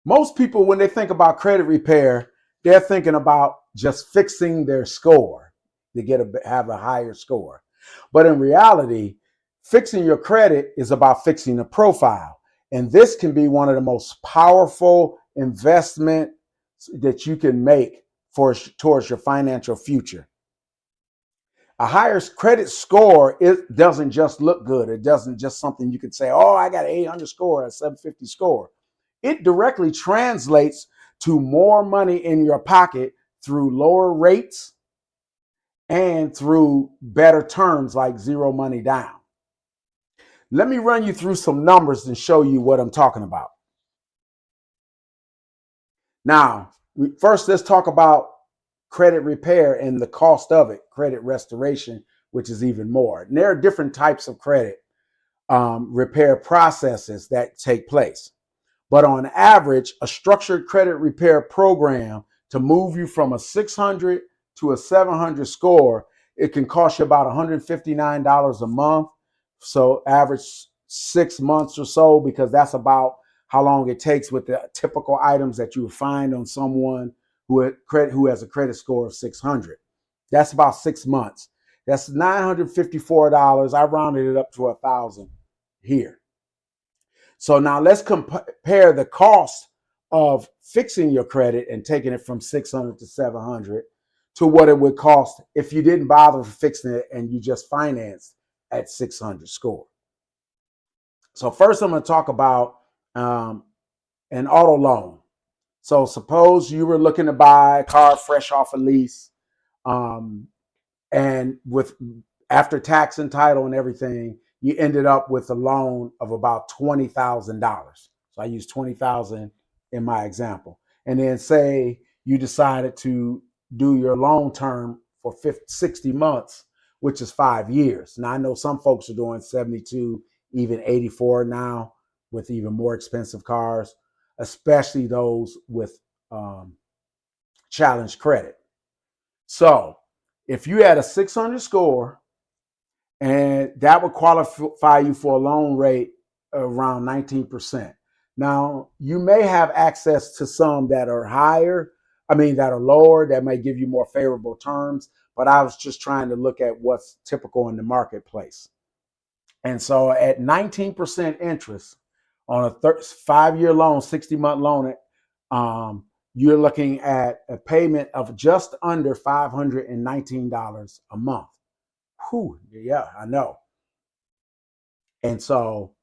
Most people, when they think about credit repair, they're thinking about just fixing their score to have a higher score. But in reality, fixing your credit is about fixing the profile. And this can be one of the most powerful investment that you can make towards your financial future. A higher credit score, it doesn't just look good. It doesn't just something you could say, oh, I got an 800 score, a 750 score. It directly translates to more money in your pocket through lower rates and through better terms like zero money down. Let me run you through some numbers and show you what I'm talking about. Now, first, let's talk about credit repair and the cost of it, credit restoration, which is even more. And there are different types of credit repair processes that take place. But on average, a structured credit repair program to move you from a 600 to a 700 score, it can cost you about $159 a month. So average 6 months or so, because that's about how long it takes with the typical items that you would find on someone who has a credit score of 600. That's about 6 months. That's $954. I rounded it up to 1,000 here. So now let's compare the cost of fixing your credit and taking it from 600 to 700 to what it would cost if you didn't bother fixing it and you just financed at 600 score. So first I'm going to talk about an auto loan. So suppose you were looking to buy a car fresh off a lease, and with after tax and title and everything, you ended up with a loan of about $20,000. So I use 20,000 in my example. And then say you decided to do your loan term for 60 months, which is 5 years. Now I know some folks are doing 72, even 84 now with even more expensive cars, especially those with challenged credit. So if you had a 600 score, and that would qualify you for a loan rate around 19%. Now, you may have access to some that are higher, that are lower, that may give you more favorable terms, but I was just trying to look at what's typical in the marketplace. And so at 19% interest on a 5-year loan, 60-month loan, you're looking at a payment of just under $519 a month. Whew, yeah, I know. And so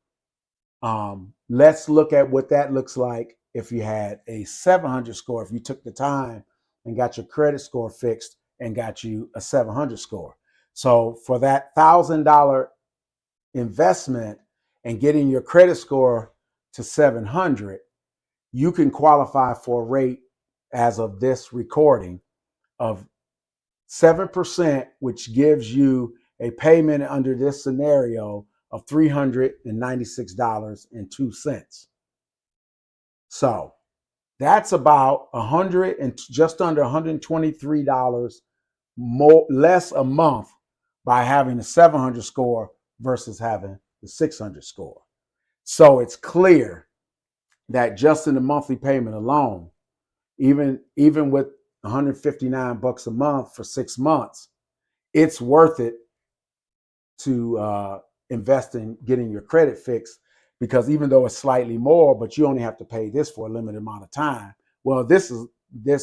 let's look at what that looks like if you had a 700 score, if you took the time and got your credit score fixed and got you a 700 score. So for that $1,000 investment and getting your credit score to 700, you can qualify for a rate as of this recording of 7%, which gives you a payment under this scenario of $396.02. So that's about just under $123 less a month by having a 700 score versus having the 600 score. So it's clear that just in the monthly payment alone, even with $159 a month for 6 months, it's worth it to invest in getting your credit fixed, because even though it's slightly more, but you only have to pay this for a limited amount of time. Well, this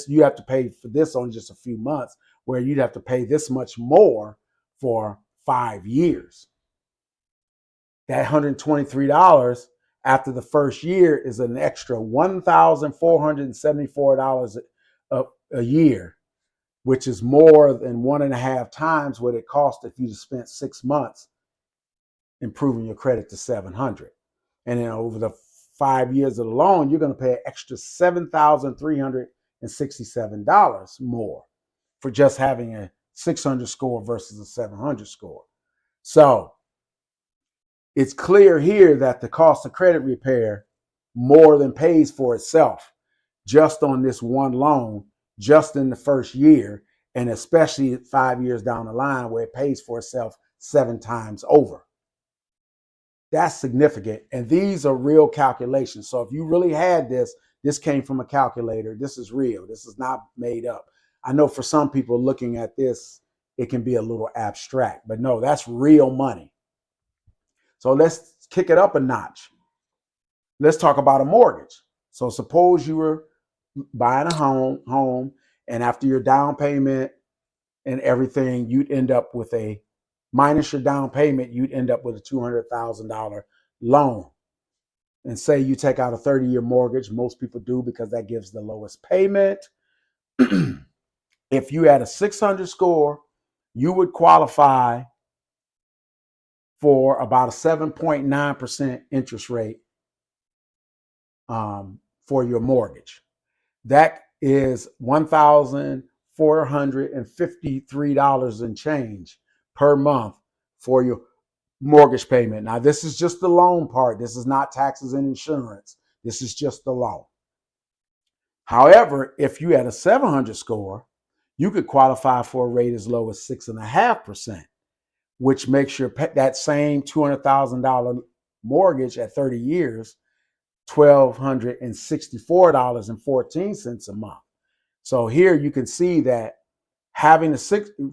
you have to pay for this on just a few months, where you'd have to pay this much more for 5 years. That $123 after the first year is an extra $1,474 a year, which is more than 1.5 times what it cost if you spent 6 months improving your credit to 700. And then over the 5 years of the loan, you're going to pay an extra $7,367 more for just having a 600 score versus a 700 score. So it's clear here that the cost of credit repair more than pays for itself just on this one loan, just in the first year, and especially 5 years down the line where it pays for itself 7 times over. That's significant. And these are real calculations. So if you really had this This came from a calculator. This is real. This is not made up. I know for some people looking at this, it can be a little abstract, but no, that's real money. So let's kick it up a notch. Let's talk about a mortgage. So suppose you were buying a home, and after your down payment and everything, you'd end up with a minus your down payment, you'd end up with a $200,000 loan. And say you take out a 30-year mortgage, most people do because that gives the lowest payment. If you had a 600 score, you would qualify for about a 7.9% interest rate for your mortgage. That is $1,453 and change per month for your mortgage payment. Now, this is just the loan part. This is not taxes and insurance. This is just the loan. However, if you had a 700 score, you could qualify for a rate as low as 6.5%, which makes your that same $200,000 mortgage at 30 years $1,264.14 a month. So here you can see that having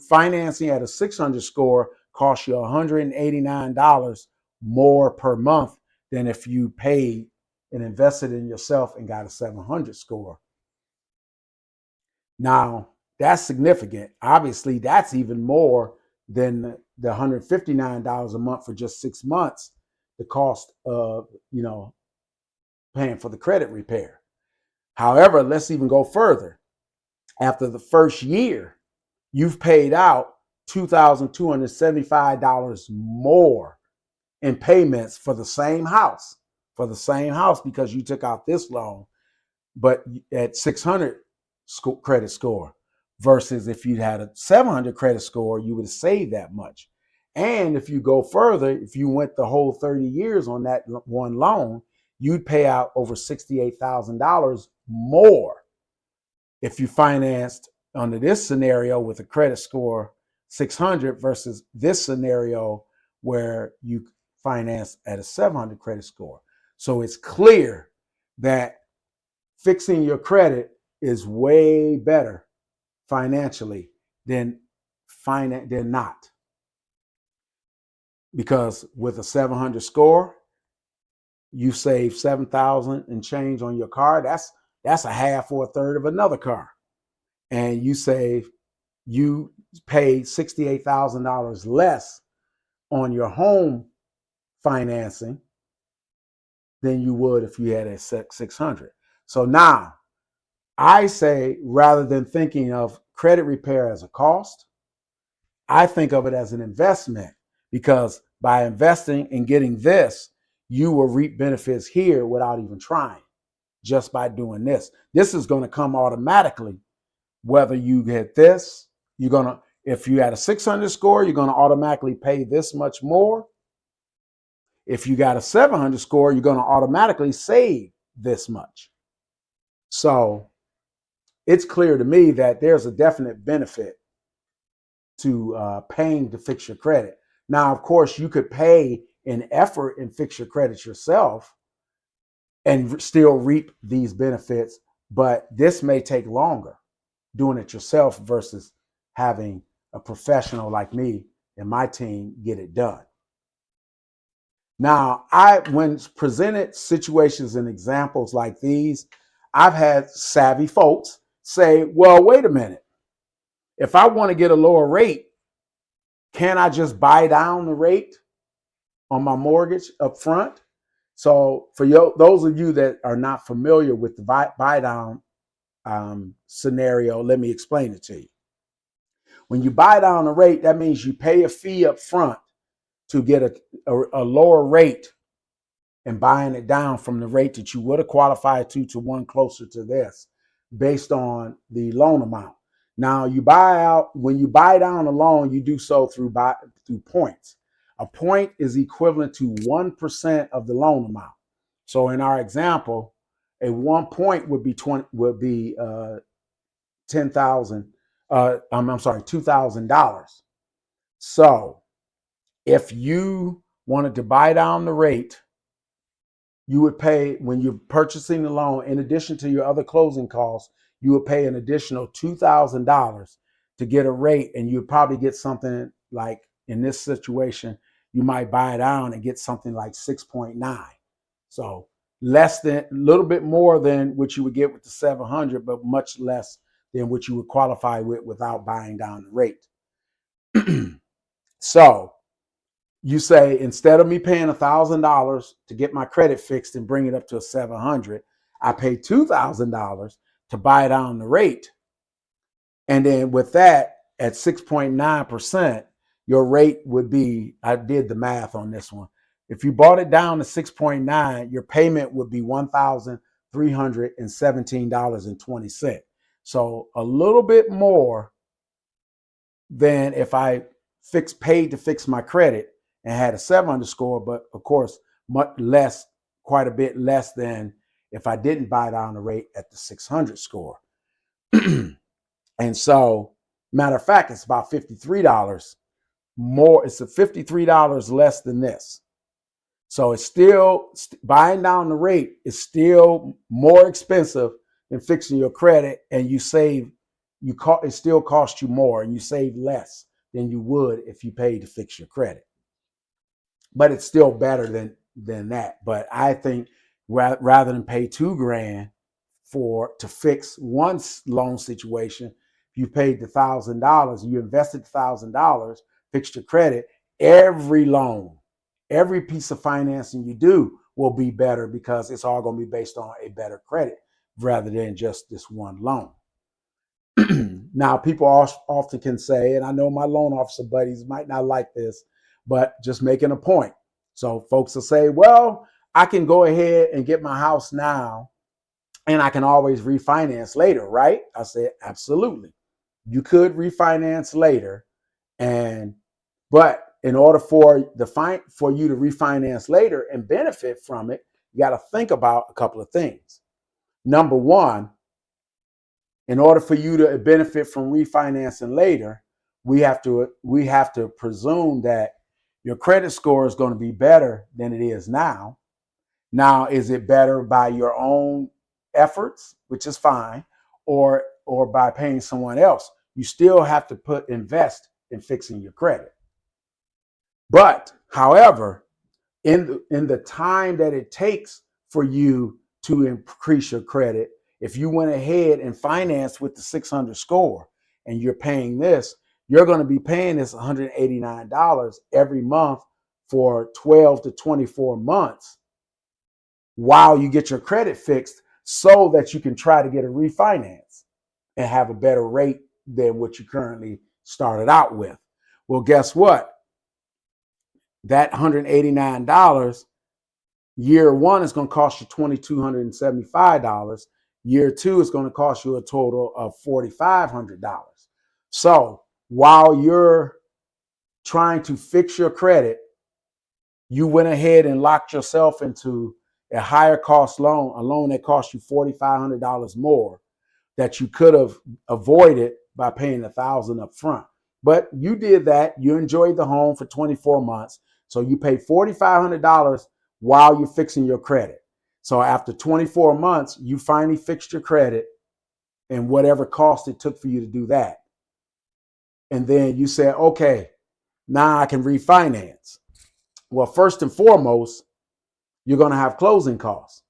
financing at a 600 score costs you $189 more per month than if you paid and invested in yourself and got a 700 score. Now, that's significant. Obviously, that's even more than the $159 a month for just 6 months, the cost of, paying for the credit repair. However, let's even go further. After the first year, you've paid out $2,275 more in payments for the same house, because you took out this loan, but at 600 credit score, versus if you had a 700 credit score, you would have saved that much. And if you go further, if you went the whole 30 years on that one loan, you'd pay out over $68,000 more if you financed under this scenario with a credit score 600 versus this scenario where you finance at a 700 credit score. So it's clear that fixing your credit is way better financially than not. Because with a 700 score, you save $7,000 and change on your car. That's a half or a third of another car. And you pay $68,000 less on your home financing than you would if you had a 600. So now I say, rather than thinking of credit repair as a cost, I think of it as an investment, because by investing and getting this, you will reap benefits here without even trying, just by doing this. This is going to come automatically. Whether you get this, if you had a 600 score, you're going to automatically pay this much more. If you got a 700 score, you're going to automatically save this much. So it's clear to me that there's a definite benefit to paying to fix your credit. Now, of course, you could pay an effort and fix your credit yourself and still reap these benefits, but this may take longer doing it yourself versus having a professional like me and my team get it done. Now, when presented situations and examples like these, I've had savvy folks say, well, wait a minute. If I want to get a lower rate, can I just buy down the rate on my mortgage up front? So for those of you that are not familiar with the buy down scenario, let me explain it to you. When you buy down the rate, that means you pay a fee up front to get a lower rate and buying it down from the rate that you would have qualified to one closer to this based on the loan amount. Now, when you buy down a loan, you do so through points. A point is equivalent to 1% of the loan amount. So in our example, a 1 point would be $2,000. So if you wanted to buy down the rate you would pay, when you're purchasing the loan, in addition to your other closing costs, you would pay an additional $2,000 to get a rate, and you'd probably get something like, in this situation, you might buy it down and get something like 6.9. So less than, a little bit more than what you would get with the 700, but much less than what you would qualify with without buying down the rate. So you say, instead of me paying $1,000 to get my credit fixed and bring it up to a 700, I pay $2,000 to buy down the rate. And then with that, at 6.9%, your rate would be, I did the math on this one. If you bought it down to 6.9, your payment would be $1,317.20. So a little bit more than if I paid to fix my credit and had a 700 score, but of course, much less, quite a bit less than if I didn't buy down the rate at the 600 score. And so, matter of fact, it's about $53 more. It's a $53 less than this. So it's still, buying down the rate is still more expensive than fixing your credit, and you save, it still costs you more, and you save less than you would if you paid to fix your credit. But it's still better than that. But I think rather than pay $2,000 to fix one loan situation, if you paid the $1,000, you invested $1,000, fixed your credit, every loan, every piece of financing you do will be better, because it's all going to be based on a better credit rather than just this one loan. Now, people often can say, and I know my loan officer buddies might not like this, but just making a point. So folks will say, well, I can go ahead and get my house now, and I can always refinance later, right? I said, absolutely. You could refinance later, but in order for you to refinance later and benefit from it, you got to think about a couple of things. Number one, in order for you to benefit from refinancing later, we have to presume that your credit score is going to be better than it is now. Now, is it better by your own efforts, which is fine, or by paying someone else? You still have to invest in fixing your credit. But however, in the time that it takes for you to increase your credit, if you went ahead and financed with the 600 score and you're paying this, you're going to be paying this $189 every month for 12 to 24 months while you get your credit fixed, so that you can try to get a refinance and have a better rate than what you currently started out with. Well, guess what? That $189, year one is going to cost you $2,275. Year two is going to cost you a total of $4,500. So while you're trying to fix your credit, you went ahead and locked yourself into a higher cost loan, a loan that cost you $4,500 more, that you could have avoided by paying $1,000 up front. But you did that. You enjoyed the home for 24 months. So you pay $4,500 while you're fixing your credit. So after 24 months, you finally fixed your credit and whatever cost it took for you to do that. And then you said, okay, now I can refinance. Well, first and foremost, you're going to have closing costs.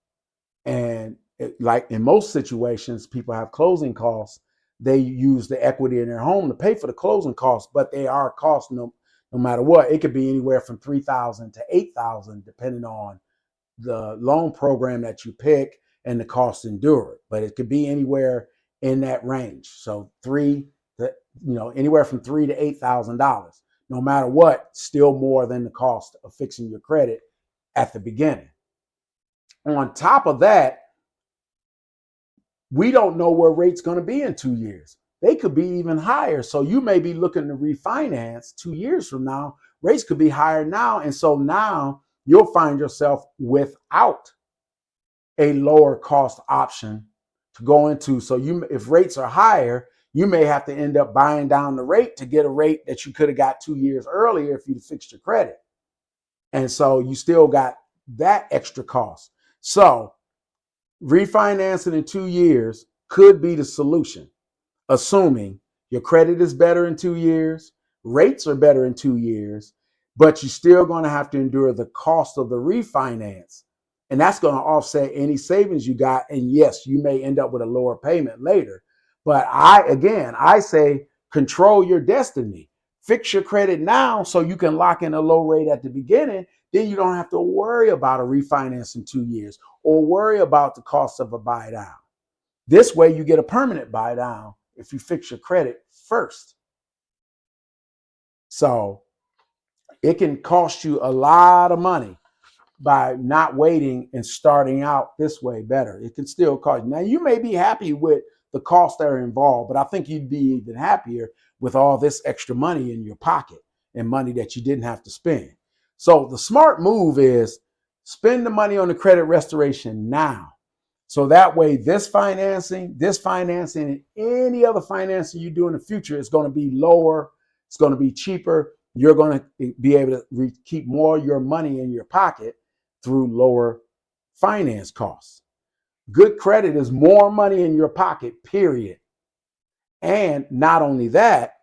And like in most situations, people have closing costs. They use the equity in their home to pay for the closing costs, but they are costs no matter what. It could be anywhere from $3,000 to $8,000, depending on the loan program that you pick and the cost endured. But it could be anywhere in that range. So anywhere from $3,000 to $8,000. No matter what, still more than the cost of fixing your credit at the beginning. On top of that, we don't know where rate's going to be in 2 years. They could be even higher. So you may be looking to refinance 2 years from now. Rates could be higher now. And so now you'll find yourself without a lower cost option to go into. So if rates are higher, you may have to end up buying down the rate to get a rate that you could have got 2 years earlier if you fixed your credit. And so you still got that extra cost. So refinancing in 2 years could be the solution, assuming your credit is better in 2 years, rates are better in 2 years, but you're still going to have to endure the cost of the refinance. And that's going to offset any savings you got. And yes, you may end up with a lower payment later. But I say control your destiny. Fix your credit now so you can lock in a low rate at the beginning. Then you don't have to worry about a refinance in 2 years or worry about the cost of a buy down. This way you get a permanent buy down if you fix your credit first. So it can cost you a lot of money by not waiting and starting out this way better. It can still cost you. Now, you may be happy with the costs that are involved, but I think you'd be even happier with all this extra money in your pocket and money that you didn't have to spend. So the smart move is spend the money on the credit restoration now. So that way, this financing, and any other financing you do in the future is going to be lower. It's going to be cheaper. You're going to be able to keep more of your money in your pocket through lower finance costs. Good credit is more money in your pocket, period. And not only that,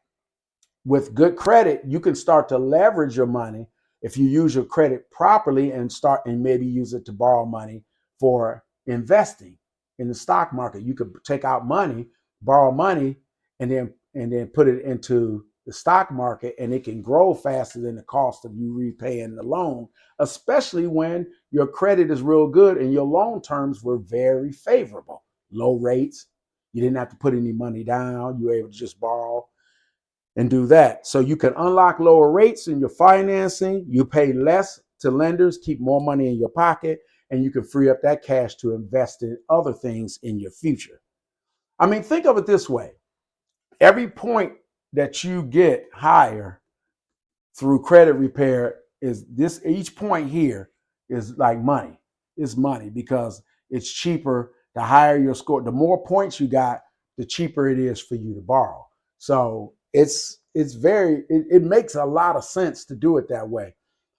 with good credit, you can start to leverage your money if you use your credit properly and maybe use it to borrow money for investing in the stock market. You could take out money, borrow money, and then put it into the stock market, and it can grow faster than the cost of you repaying the loan, especially when your credit is real good and your loan terms were very favorable. Low rates. You didn't have to put any money down. You were able to just borrow and do that. So you can unlock lower rates in your financing. You pay less to lenders, keep more money in your pocket, and you can free up that cash to invest in other things in your future. I mean, think of it this way. Every point that you get higher through credit repair each point here is like money. It's money because it's cheaper. The higher your score, the more points you got, the cheaper it is for you to borrow. So it makes a lot of sense to do it that way.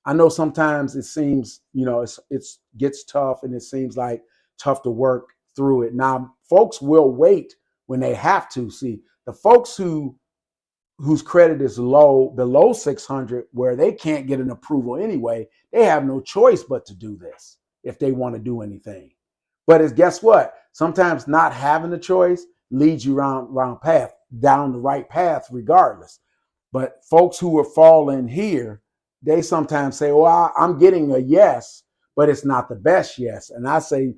I know sometimes it seems, it gets tough and it seems like tough to work through it. Now, folks will wait when they have to. See, the folks whose credit is low, below 600, where they can't get an approval anyway, they have no choice but to do this if they want to do anything. But guess what? Sometimes not having a choice leads you down the right path regardless. But folks who are falling here, they sometimes say, well, I'm getting a yes, but it's not the best yes. And I say,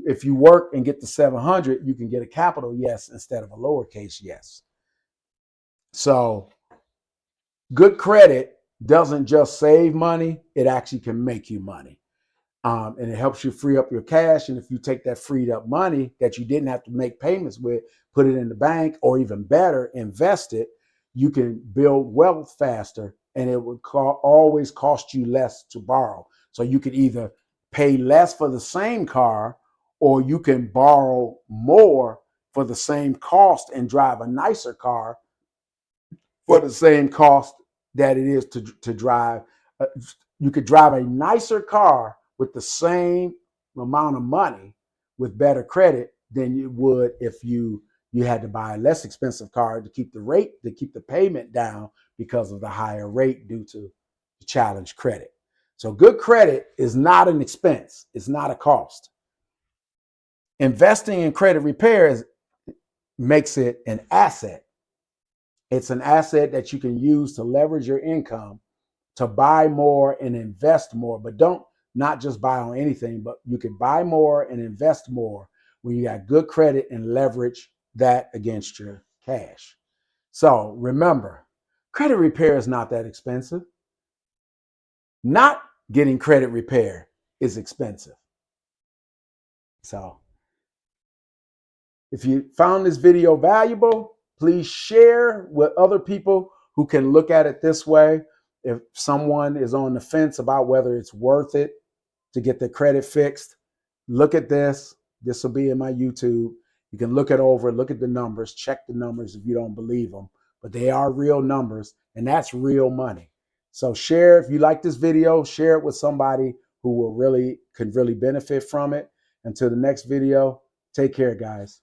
if you work and get to 700, you can get a capital yes instead of a lowercase yes. So good credit doesn't just save money, it actually can make you money. And it helps you free up your cash. And if you take that freed up money that you didn't have to make payments with, put it in the bank, or even better, invest it, you can build wealth faster, and it would always cost you less to borrow. So you could either pay less for the same car, or you can borrow more for the same cost and drive a nicer car for the same cost that it is to drive. You could drive a nicer car with the same amount of money with better credit than you would if you had to buy a less expensive car to keep the payment down because of the higher rate due to the challenge credit. So good credit is not an expense. It's not a cost. Investing in credit repair makes it an asset. It's an asset that you can use to leverage your income to buy more and invest more. But not just buy on anything, but you can buy more and invest more when you got good credit and leverage that against your cash. So remember, credit repair is not that expensive. Not getting credit repair is expensive. So if you found this video valuable, please share with other people who can look at it this way. If someone is on the fence about whether it's worth it to get their credit fixed, look at this. This will be in my YouTube. You can look it over, look at the numbers, check the numbers if you don't believe them, but they are real numbers, and that's real money. So share, if you like this video, share it with somebody who will really could really benefit from it. Until the next video, take care, guys.